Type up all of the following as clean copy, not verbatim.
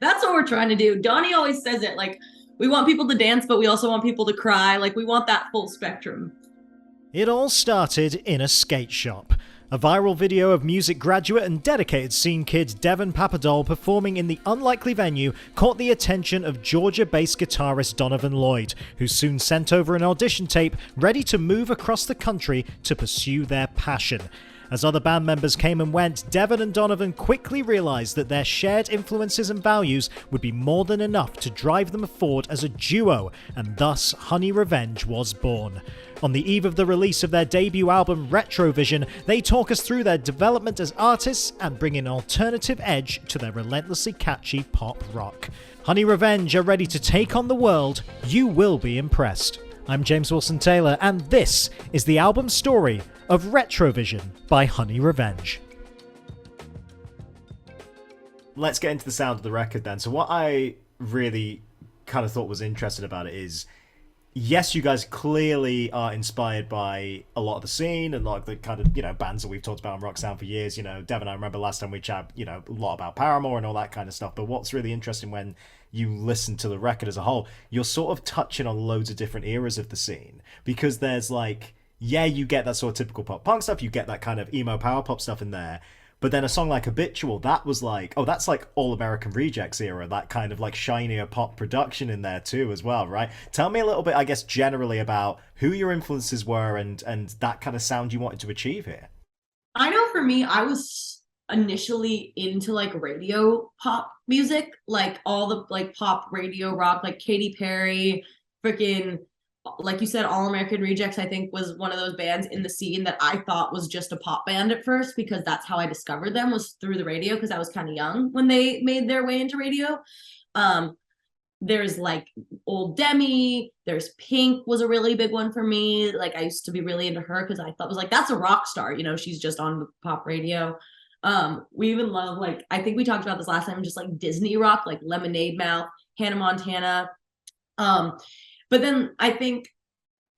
That's what we're trying to do. Donnie always says it like, we want people to dance, but we also want people to cry. Like, we want that full spectrum. It all started in a skate shop. A viral video of music graduate and dedicated scene kid Devin Papadol performing in the unlikely venue caught the attention of Georgia-based guitarist Donovan Lloyd, who soon sent over an audition tape ready to move across the country to pursue their passion. As other band members came and went, Devin and Donovan quickly realised that their shared influences and values would be more than enough to drive them forward as a duo, and thus Honey Revenge was born. On the eve of the release of their debut album Retrovision, they talk us through their development as artists and bring an alternative edge to their relentlessly catchy pop rock. Honey Revenge are ready to take on the world. You will be impressed. I'm James Wilson Taylor, and this is the album story of Retrovision by Honey Revenge. Let's get into the sound of the record then. So what I really kind of thought was interesting about it is, yes, you guys clearly are inspired by a lot of the scene and like the kind of, bands that we've talked about on Rock Sound for years. Devin, I remember last time we chatted, a lot about Paramore and all that kind of stuff. But what's really interesting when you listen to the record as a whole, you're sort of touching on loads of different eras of the scene, because there's like, yeah, you get that sort of typical pop punk stuff, you get that kind of emo power pop stuff in there. But then a song like Habitual, that was like, oh, that's like All American Rejects era, that kind of like shinier pop production in there too as well, right? Tell me a little bit, I guess, generally about who your influences were and that kind of sound you wanted to achieve here. I know for me, I was initially into like radio pop music, like all the like pop radio rock, like Katy Perry, freaking, like you said, All American Rejects, I think was one of those bands in the scene that I thought was just a pop band at first, because that's how I discovered them, was through the radio, because I was kind of young when they made their way into radio. Um, there's like Old Demi, there's Pink was a really big one for me. Like I used to be really into her because I thought was like, that's a rock star, she's just on pop radio. We even love, like, I think we talked about this last time, just like Disney rock, like Lemonade Mouth, Hannah Montana. But then I think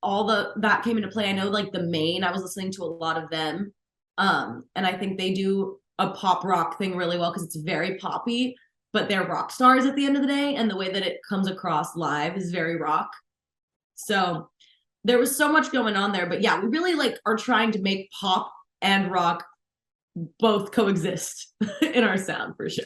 all that came into play. I know like the Maine, I was listening to a lot of them. And I think they do a pop rock thing really well because it's very poppy, but they're rock stars at the end of the day. And the way that it comes across live is very rock. So there was so much going on there. But yeah, we really like are trying to make pop and rock both coexist in our sound for sure.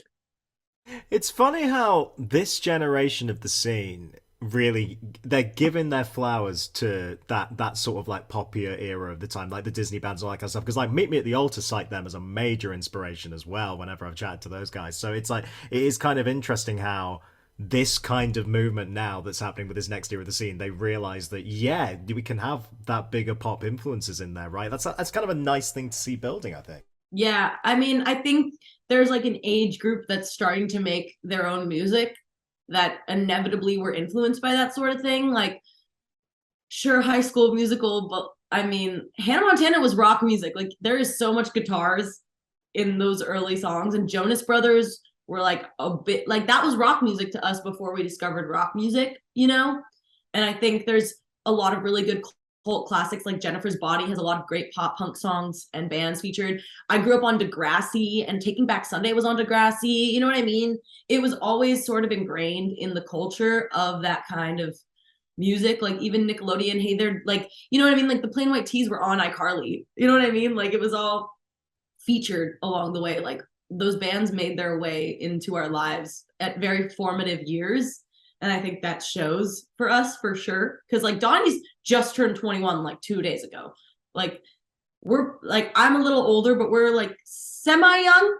It's funny how this generation of the scene really, they're giving their flowers to that sort of like poppier era of the time, like the Disney bands and all that kind of stuff, because like Meet Me at the Altar cite them as a major inspiration as well whenever I've chatted to those guys. So it's like, it is kind of interesting how this kind of movement now that's happening with this next era of the scene, they realize that, yeah, we can have that bigger pop influences in there, right? That's kind of a nice thing to see building, I think. Yeah, I mean, I think there's like an age group that's starting to make their own music that inevitably were influenced by that sort of thing. Like, sure, High School Musical, but I mean, Hannah Montana was rock music. Like, there is so much guitars in those early songs, and Jonas Brothers were like a bit like that was rock music to us before we discovered rock music. And I think there's a lot of really good cult classics, like Jennifer's Body has a lot of great pop punk songs and bands featured. I grew up on Degrassi, and Taking Back Sunday was on Degrassi. You know what I mean? It was always sort of ingrained in the culture of that kind of music. Like even Nickelodeon, hey, they're like, you know what I mean? Like the Plain White Tees were on iCarly. You know what I mean? Like it was all featured along the way. Like those bands made their way into our lives at very formative years. And I think that shows for us for sure. Cause like Donnie's just turned 21 like 2 days ago. Like we're like, I'm a little older, but we're like semi-young.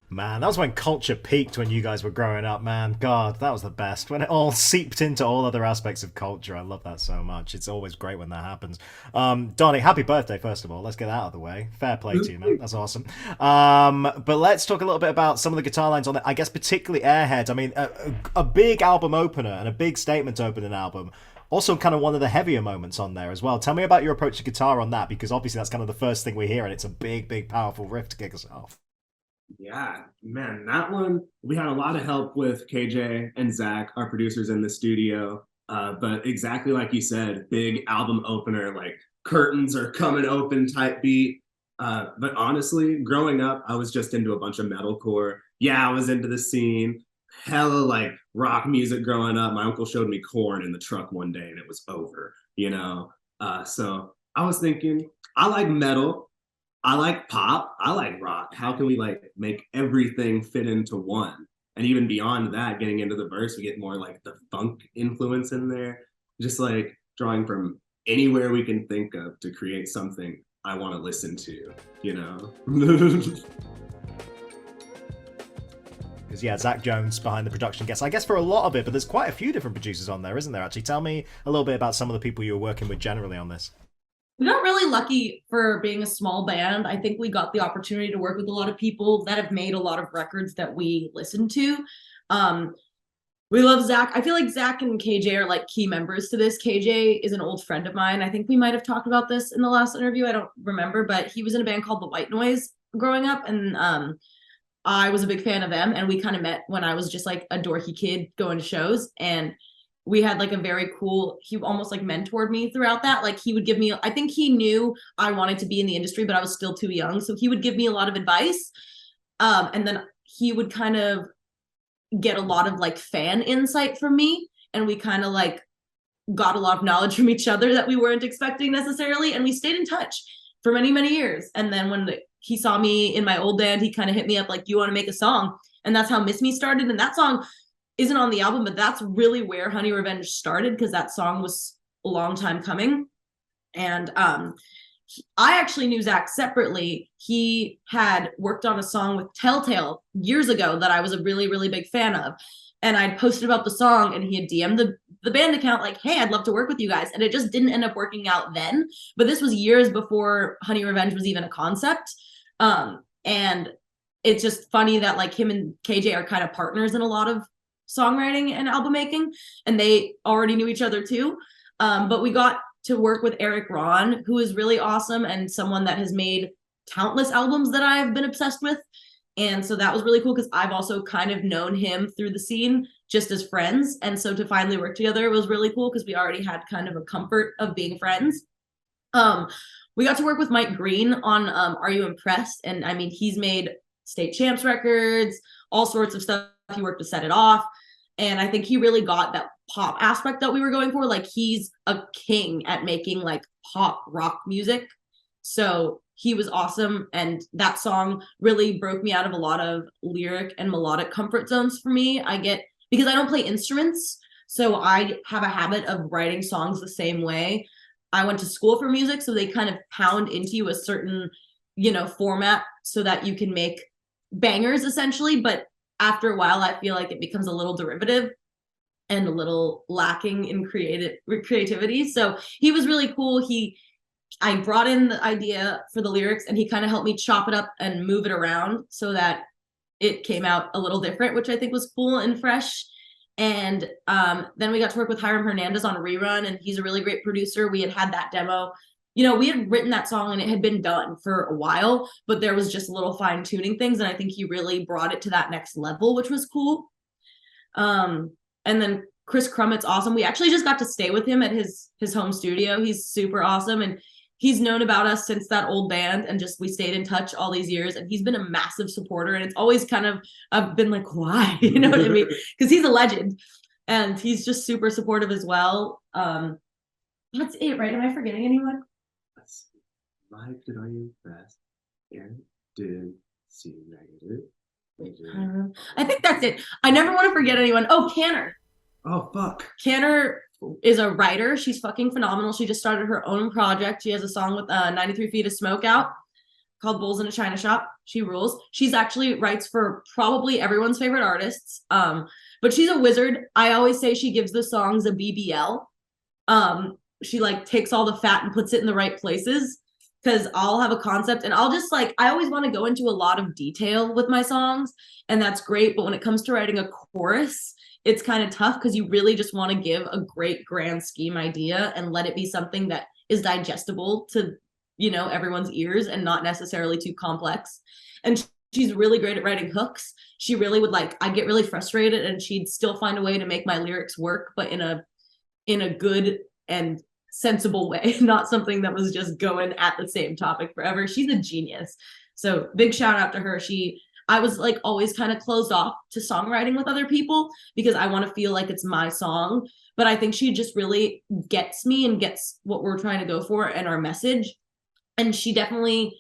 Man, that was when culture peaked when you guys were growing up, man. God, that was the best. When it all seeped into all other aspects of culture. I love that so much. It's always great when that happens. Donnie, happy birthday, first of all. Let's get that out of the way. Fair play to you, man. That's awesome. But let's talk a little bit about some of the guitar lines on it. I guess particularly Airhead. I mean, a big album opener and a big statement opening album. Also kind of one of the heavier moments on there as well. Tell me about your approach to guitar on that, because obviously that's kind of the first thing we hear, and it's a big, big, powerful riff to kick us off. Yeah, man, that one, we had a lot of help with KJ and Zach, our producers in the studio. But exactly like you said, big album opener, like curtains are coming open type beat. But honestly, growing up, I was just into a bunch of metalcore. yeah, I was into the scene. Hella like rock music growing up. My uncle showed me Corn in the truck one day and it was over, you know? So I was thinking, I like metal, I like pop, I like rock. How can we like make everything fit into one? And even beyond that, getting into the verse, we get more like the funk influence in there. Just like drawing from anywhere we can think of to create something I want to listen to, you know? Because yeah, Zach Jones behind the production guest, I guess for a lot of it, but there's quite a few different producers on there, isn't there? Actually, tell me a little bit about some of the people you were working with generally on this. We got really lucky for being a small band. I think we got the opportunity to work with a lot of people that have made a lot of records that we listen to. Um, we love Zach. I feel like Zach and KJ are like key members to this. KJ is an old friend of mine. I think we might have talked about this in the last interview. I don't remember, but he was in a band called The White Noise growing up, and I was a big fan of them. And we kind of met when I was just like a dorky kid going to shows, and we had like a very cool, he almost like mentored me throughout that. Like he would give me, I think he knew I wanted to be in the industry, but I was still too young. So he would give me a lot of advice. And then he would kind of get a lot of like fan insight from me. And we kind of like got a lot of knowledge from each other that we weren't expecting necessarily. And we stayed in touch for many, many years. And then when he saw me in my old band, he kind of hit me up like, you want to make a song? And that's how Miss Me started. And that song isn't on the album, but that's really where Honey Revenge started, because that song was a long time coming. And I actually knew Zach separately. He had worked on a song with Telltale years ago that I was a really, really big fan of. And I'd posted about the song, and he had DM'd the band account like, hey, I'd love to work with you guys. And it just didn't end up working out then. But this was years before Honey Revenge was even a concept. And it's just funny that like him and KJ are kind of partners in a lot of songwriting and album making, and they already knew each other too. But we got to work with Eric Ron, who is really awesome and someone that has made countless albums that I've been obsessed with. And so that was really cool, because I've also kind of known him through the scene just as friends. And so to finally work together was really cool, because we already had kind of a comfort of being friends. We got to work with Mike Green on Are You Impressed? And I mean, he's made State Champs records, all sorts of stuff. He worked to Set It Off. And I think he really got that pop aspect that we were going for. Like he's a king at making like pop rock music. So he was awesome. And that song really broke me out of a lot of lyric and melodic comfort zones for me. Because I don't play instruments, so I have a habit of writing songs the same way. I went to school for music, so they kind of pound into you a certain, format so that you can make bangers essentially. But after a while, I feel like it becomes a little derivative and a little lacking in creativity. So he was really cool. I brought in the idea for the lyrics, and he kind of helped me chop it up and move it around so that it came out a little different, which I think was cool and fresh. And then we got to work with Hiram Hernandez on Rerun, and he's a really great producer. We had that demo. We had written that song and it had been done for a while, but there was just little fine tuning things. And I think he really brought it to that next level, which was cool. And then Chris Crummett's awesome. We actually just got to stay with him at his home studio. He's super awesome. And he's known about us since that old band, and just we stayed in touch all these years. And he's been a massive supporter. And it's always kind of, I've been like, why? You know what I mean? Because he's a legend, and he's just super supportive as well. That's it, right? Am I forgetting anyone? Life did I impress? And did see negative. I think that's it. I never want to forget anyone. Oh, Canner. Oh, fuck. Canner is a writer. She's fucking phenomenal. She just started her own project. She has a song with 93 Feet of Smoke out called Bulls in a China Shop. She rules. She's actually writes for probably everyone's favorite artists. But she's a wizard. I always say she gives the songs a BBL. She like takes all the fat and puts it in the right places. Because I'll have a concept and I'll just I always want to go into a lot of detail with my songs, and that's great. But when it comes to writing a chorus, it's kind of tough, because you really just want to give a great grand scheme idea and let it be something that is digestible to, everyone's ears, and not necessarily too complex. And she's really great at writing hooks. She really would I'd get really frustrated and she'd still find a way to make my lyrics work, but in a good and sensible way, not something that was just going at the same topic forever. She's a genius. So big shout out to her. I was like always kind of closed off to songwriting with other people because I want to feel like it's my song. But I think she just really gets me and gets what we're trying to go for and our message. And she definitely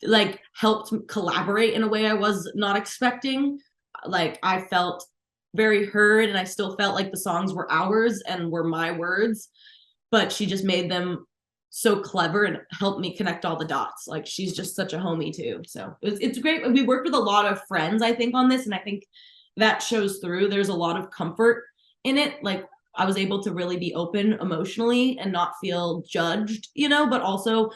like helped collaborate in a way I was not expecting. Like I felt very heard and I still felt like the songs were ours and were my words, but she just made them so clever and helped me connect all the dots. Like she's just such a homie too. So it's great. We worked with a lot of friends, I think, on this, and I think that shows through. There's a lot of comfort in it. Like I was able to really be open emotionally and not feel judged, but also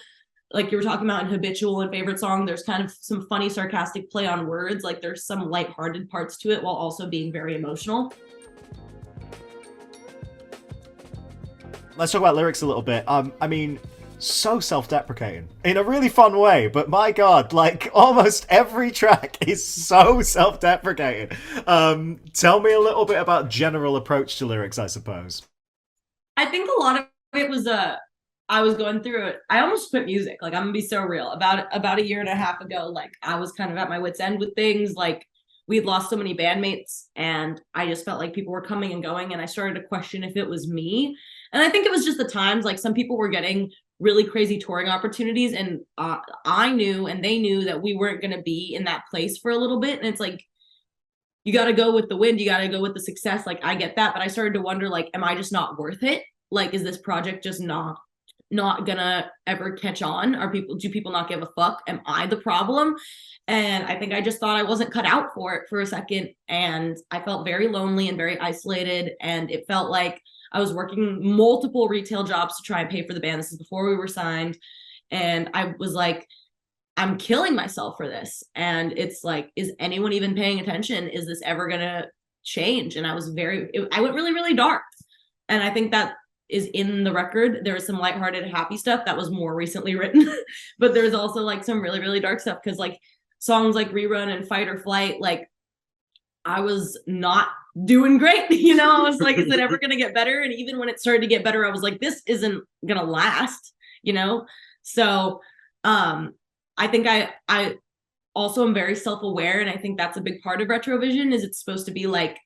like you were talking about in habitual and favorite song, there's kind of some funny sarcastic play on words. Like there's some lighthearted parts to it while also being very emotional. Let's talk about lyrics a little bit. I mean, so self-deprecating in a really fun way, but my god, like almost every track is so self-deprecating. Tell me a little bit about general approach to lyrics, I suppose. I think a lot of it was I was going through it. I almost quit music. Like I'm gonna be so real. About a year and a half ago, like I was kind of at my wit's end with things. Like we had lost so many bandmates, and I just felt like people were coming and going, and I started to question if it was me. And I think it was just the times. Like some people were getting really crazy touring opportunities, and I knew, and they knew that we weren't gonna be in that place for a little bit. And it's like you got to go with the wind. You got to go with the success. Like I get that, but I started to wonder, like, am I just not worth it? Like, is this project just not gonna ever catch on? Do people not give a fuck? Am I the problem? And I think I just thought I wasn't cut out for it for a second, and I felt very lonely and very isolated, and it felt like I was working multiple retail jobs to try and pay for the band. This is before we were signed, and I was like, I'm killing myself for this. And it's like, is anyone even paying attention? Is this ever gonna change? And I went really, really dark. And I think that is in the record. There was some lighthearted, happy stuff that was more recently written, but there's also like some really, really dark stuff. Cause like songs like Rerun and Fight or Flight, like I was not doing great. I was like, is it ever going to get better? And even when it started to get better, I was like, this isn't going to last. So, I think I also am very self-aware. And I think that's a big part of Retrovision is it's supposed to be like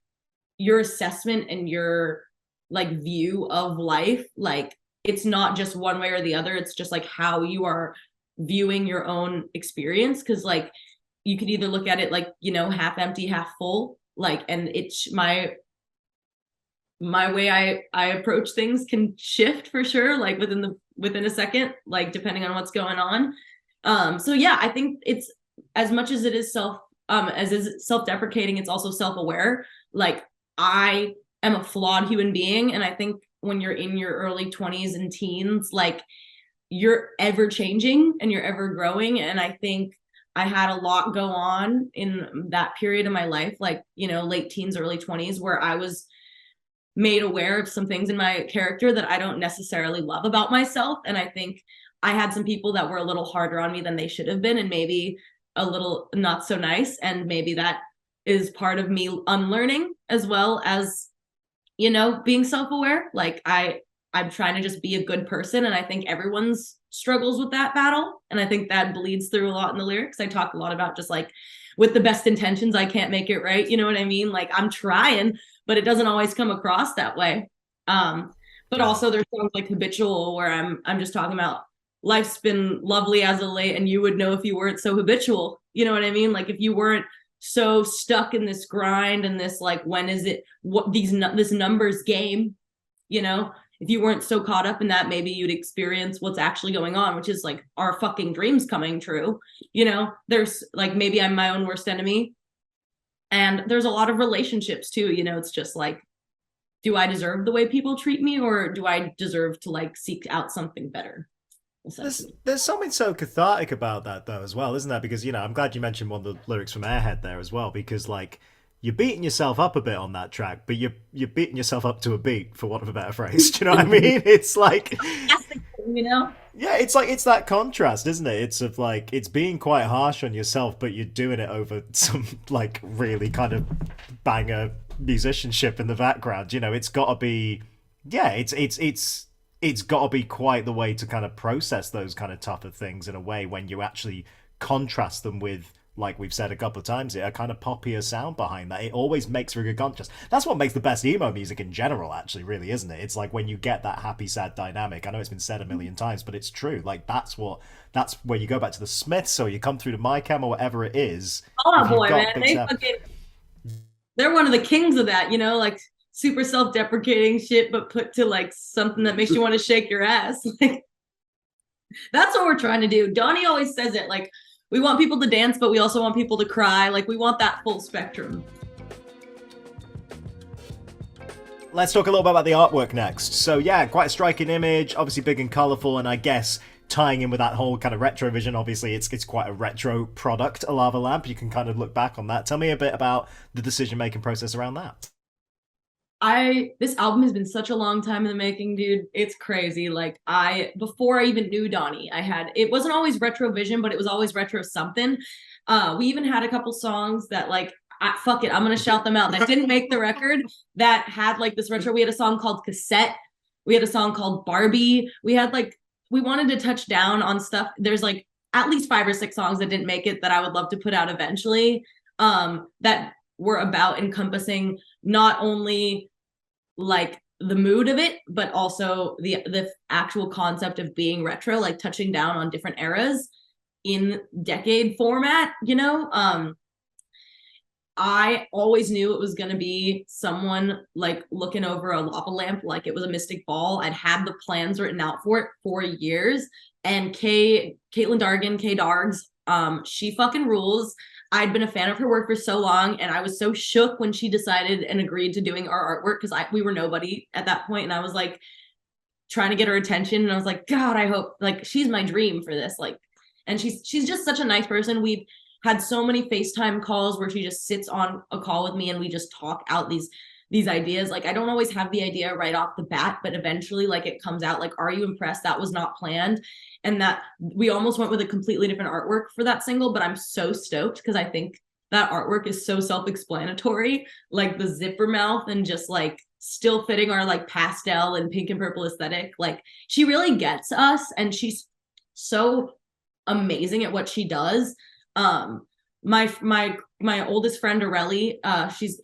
your assessment and your like view of life. Like it's not just one way or the other. It's just like how you are viewing your own experience. Cause like you could either look at it like, half empty, half full. Like, and it's my way I approach things can shift for sure. Like within a second, like depending on what's going on. So yeah, I think it's as much as it is self-deprecating, it's also self-aware. Like I am a flawed human being. And I think when you're in your early 20s and teens, like you're ever changing and you're ever growing. And I think I had a lot go on in that period of my life, like, late teens, early 20s, where I was made aware of some things in my character that I don't necessarily love about myself. And I think I had some people that were a little harder on me than they should have been, and maybe a little not so nice. And maybe that is part of me unlearning as well as, being self-aware. Like I'm trying to just be a good person. And I think everyone's struggles with that battle. And I think that bleeds through a lot in the lyrics. I talk a lot about just like with the best intentions, I can't make it right. You know what I mean? Like I'm trying, but it doesn't always come across that way. But also there's songs like Habitual where I'm just talking about life's been lovely as of late, and you would know if you weren't so habitual. You know what I mean? Like if you weren't so stuck in this grind and this like when is it what this numbers game, if you weren't so caught up in that, maybe you'd experience what's actually going on, which is like our fucking dreams coming true. There's like maybe I'm my own worst enemy, and there's a lot of relationships too. It's just like, do I deserve the way people treat me, or do I deserve to like seek out something better? There's something so cathartic about that though as well, isn't there? Because I'm glad you mentioned one of the lyrics from Airhead there as well, because like you're beating yourself up a bit on that track, but you're beating yourself up to a beat, for want of a better phrase. Do you know what I mean? It's like yeah, it's like it's that contrast, isn't it? It's of like it's being quite harsh on yourself, but you're doing it over some like really kind of banger musicianship in the background. It's got to be it's got to be quite the way to kind of process those kind of tougher things in a way when you actually contrast them with like we've said a couple of times, a kind of poppier sound behind that. It always makes for a good contrast. That's what makes the best emo music in general, actually, really, isn't it? It's like when you get that happy, sad dynamic. I know it's been said a million times, but it's true. Like that's where you go back to the Smiths or you come through to My Chem or whatever it is. Oh If you've boy, got man, big sound, they're one of the kings of that, you know, like super self-deprecating shit, but put to like something that makes you want to shake your ass. Like that's what we're trying to do. Donnie always says it, like we want people to dance, but we also want people to cry. Like we want that full spectrum. let's talk a little bit about the artwork next. So yeah, quite a striking image, obviously big and colourful, and I guess tying in with that whole kind of Retrovision, obviously it's quite a retro product, a lava lamp. You can kind of look back on that. Tell me a bit about the decision-making process around that. This album has been such a long time in the making, dude. It's crazy. Like before I even knew Donnie, it wasn't always Retrovision, but it was always retro something. We even had a couple songs that like, fuck it, I'm gonna shout them out, that didn't make the record, that had like this retro. We had a song called Cassette. We had a song called Barbie. We wanted to touch down on stuff. There's like at least 5 or 6 songs that didn't make it that I would love to put out eventually, that were about encompassing not only like the mood of it, but also the actual concept of being retro, like touching down on different eras in decade format, you know? I always knew it was going to be someone like looking over a lava lamp like it was a mystic ball. I'd had the plans written out for it for years. And Caitlin Dargan, K Dargs, she fucking rules. I'd been a fan of her work for so long, and I was so shook when she decided and agreed to doing our artwork, because we were nobody at that point, and I was like trying to get her attention, and I was like, God, I hope, like, she's my dream for this. Like, and she's just such a nice person. We've had so many FaceTime calls where she just sits on a call with me and we just talk out these ideas. Like, I don't always have the idea right off the bat, but eventually like it comes out like, are you impressed? That was not planned. And that we almost went with a completely different artwork for that single, but I'm so stoked because I think that artwork is so self-explanatory, like the zipper mouth and just like still fitting our like pastel and pink and purple aesthetic. Like she really gets us, and she's so amazing at what she does. My oldest friend Aurelie,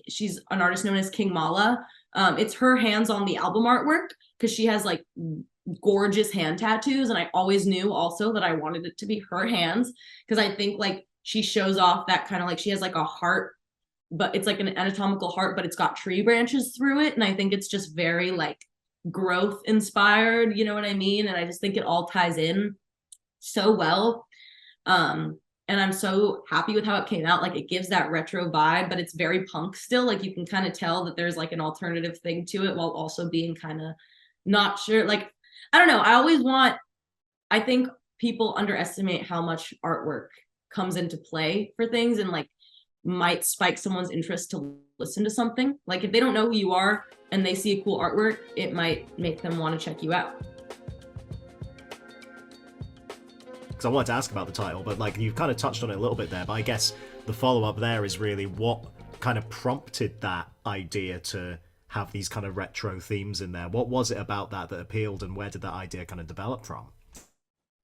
she's an artist known as King Mala. It's her hands on the album artwork because she has like gorgeous hand tattoos, and I always knew also that I wanted it to be her hands because I think like she shows off that kind of like, she has like a heart, but it's like an anatomical heart, but it's got tree branches through it, and I think it's just very like growth inspired, you know what I mean? And I just think it all ties in so well. And I'm so happy with how it came out. Like it gives that retro vibe, but it's very punk still. Like you can kind of tell that there's like an alternative thing to it while also being kind of not sure. Like, I don't know. I think people underestimate how much artwork comes into play for things, and like might spike someone's interest to listen to something. Like if they don't know who you are and they see a cool artwork, it might make them want to check you out. I wanted to ask about the title, but like you've kind of touched on it a little bit there, but I guess the follow-up there is really what kind of prompted that idea to have these kind of retro themes in there. What was it about that appealed, and where did that idea kind of develop from?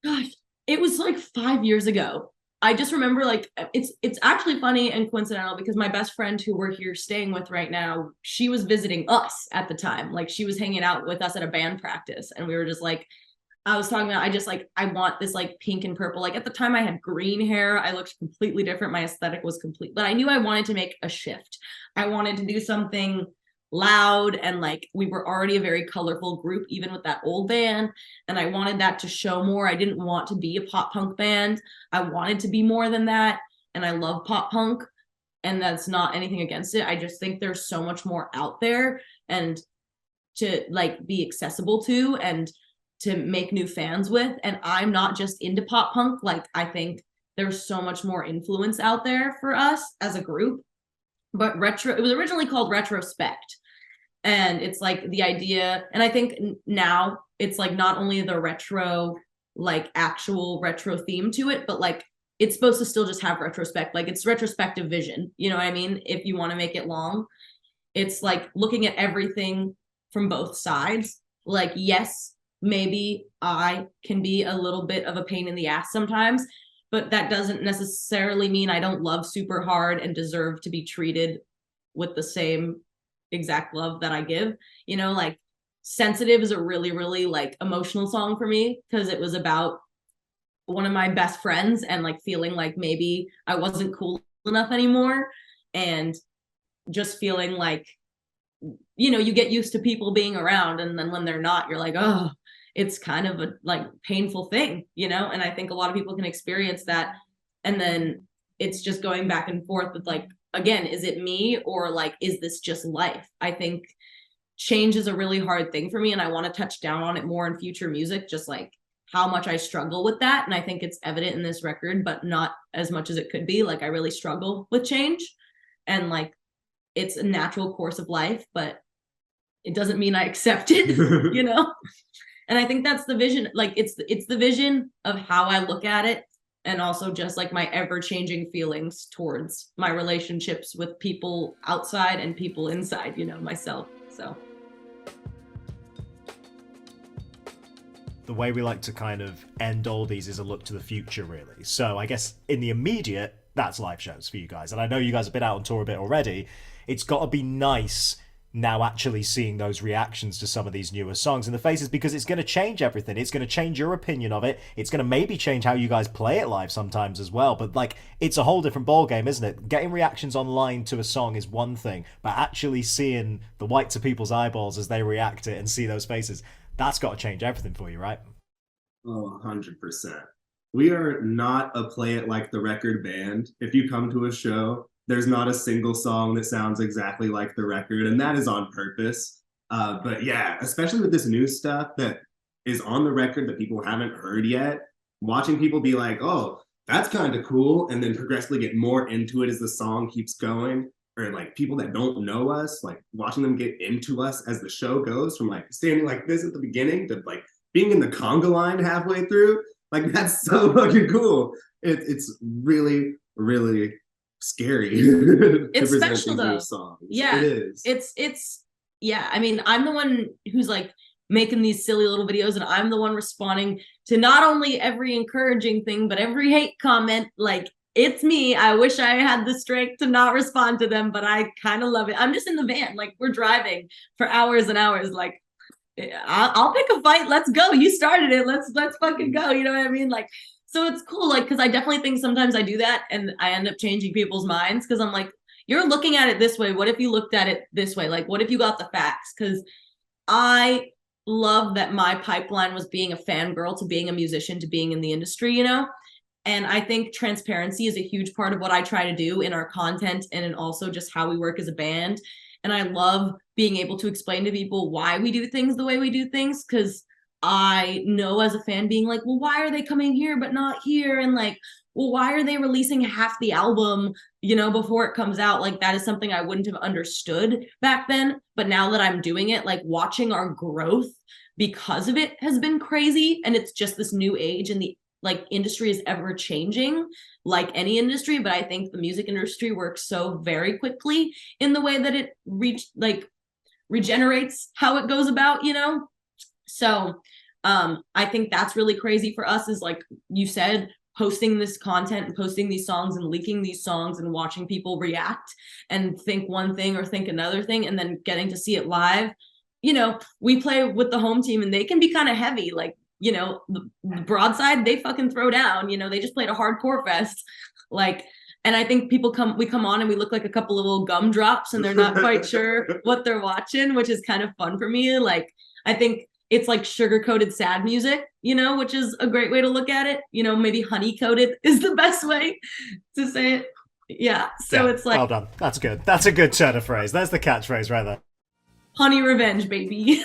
Gosh, it was like 5 years ago. I just remember like it's actually funny and coincidental because my best friend who we're here staying with right now, she was visiting us at the time. Like she was hanging out with us at a band practice, and we were just like, I was talking about, I want this like pink and purple. Like at the time I had green hair. I looked completely different. My aesthetic was complete, but I knew I wanted to make a shift. I wanted to do something loud, and like we were already a very colorful group, even with that old band. And I wanted that to show more. I didn't want to be a pop punk band. I wanted to be more than that. And I love pop punk, and that's not anything against it. I just think there's so much more out there, and to like be accessible to, and to make new fans with. And I'm not just into pop punk. Like I think there's so much more influence out there for us as a group. But it was originally called Retrospect. And it's like the idea, and I think now it's like not only the retro, like actual retro theme to it, but like it's supposed to still just have retrospect. Like it's retrospective vision. You know what I mean? If you want to make it long, it's like looking at everything from both sides. Like, yes, maybe I can be a little bit of a pain in the ass sometimes, but that doesn't necessarily mean I don't love super hard and deserve to be treated with the same exact love that I give. You know, like Sensitive is a really, really like emotional song for me because it was about one of my best friends and like feeling like maybe I wasn't cool enough anymore, and just feeling like, you know, you get used to people being around, and then when they're not, you're like, oh, it's kind of a like painful thing, you know? And I think a lot of people can experience that. And then it's just going back and forth with like, again, is it me, or like, is this just life? I think change is a really hard thing for me, and I want to touch down on it more in future music, just like how much I struggle with that. And I think it's evident in this record, but not as much as it could be. Like I really struggle with change, and like it's a natural course of life, but it doesn't mean I accept it, you know? And I think that's the vision. Like it's the vision of how I look at it, and also just like my ever-changing feelings towards my relationships with people outside and people inside, you know, myself. So the way we like to kind of end all these is a look to the future, really. So I guess in the immediate, that's live shows for you guys. And I know you guys have been out on tour a bit already. It's got to be nice now actually seeing those reactions to some of these newer songs in the faces, because it's going to change everything. It's going to change your opinion of it. It's going to maybe change how you guys play it live sometimes as well. But like, it's a whole different ball game, isn't it? Getting reactions online to a song is one thing, but actually seeing the whites of people's eyeballs as they react to it and see those faces, that's got to change everything for you, right? Oh, 100%. We are not a play it like the record band. If you come to a show, there's not a single song that sounds exactly like the record, and that is on purpose. But yeah, especially with this new stuff that is on the record that people haven't heard yet, watching people be like, oh, that's kind of cool, and then progressively get more into it as the song keeps going, or like people that don't know us, like watching them get into us as the show goes, from like standing like this at the beginning to like being in the conga line halfway through. Like that's so fucking cool. It's really, really scary to it's present special these though. new songs. Yeah, it is. It's yeah. I mean, I'm the one who's like making these silly little videos, and I'm the one responding to not only every encouraging thing, but every hate comment. Like it's me. I wish I had the strength to not respond to them, but I kind of love it. I'm just in the van, like we're driving for hours and hours. Like I'll pick a fight. Let's go. You started it. Let's fucking go. You know what I mean? Like, so it's cool. Like, because I definitely think sometimes I do that, and I end up changing people's minds because I'm like, you're looking at it this way. What if you looked at it this way? Like, what if you got the facts? Because I love that my pipeline was being a fangirl to being a musician to being in the industry, you know? And I think transparency is a huge part of what I try to do in our content, and in also just how we work as a band. And I love being able to explain to people why we do things the way we do things, because I know as a fan being like, well, why are they coming here but not here? And like, well, why are they releasing half the album, you know, before it comes out? Like that is something I wouldn't have understood back then. But now that I'm doing it, like watching our growth because of it has been crazy. And it's just this new age, and the like industry is ever changing like any industry. But I think the music industry works so very quickly in the way that it regenerates how it goes about, you know? So I think that's really crazy for us, is like you said, posting this content and posting these songs and leaking these songs and watching people react and think one thing or think another thing, and then getting to see it live. You know, we play with the home team and they can be kind of heavy. Like, you know, the Broadside, they fucking throw down, you know, they just played a hardcore fest. Like, and I think we come on and we look like a couple of little gumdrops, and they're not quite sure what they're watching, which is kind of fun for me. Like, I think it's like sugar-coated sad music, you know, which is a great way to look at it. You know, maybe honey-coated is the best way to say it. Yeah. So yeah, it's like, well done. That's good. That's a good turn of phrase. There's the catchphrase right there. Honey revenge, baby.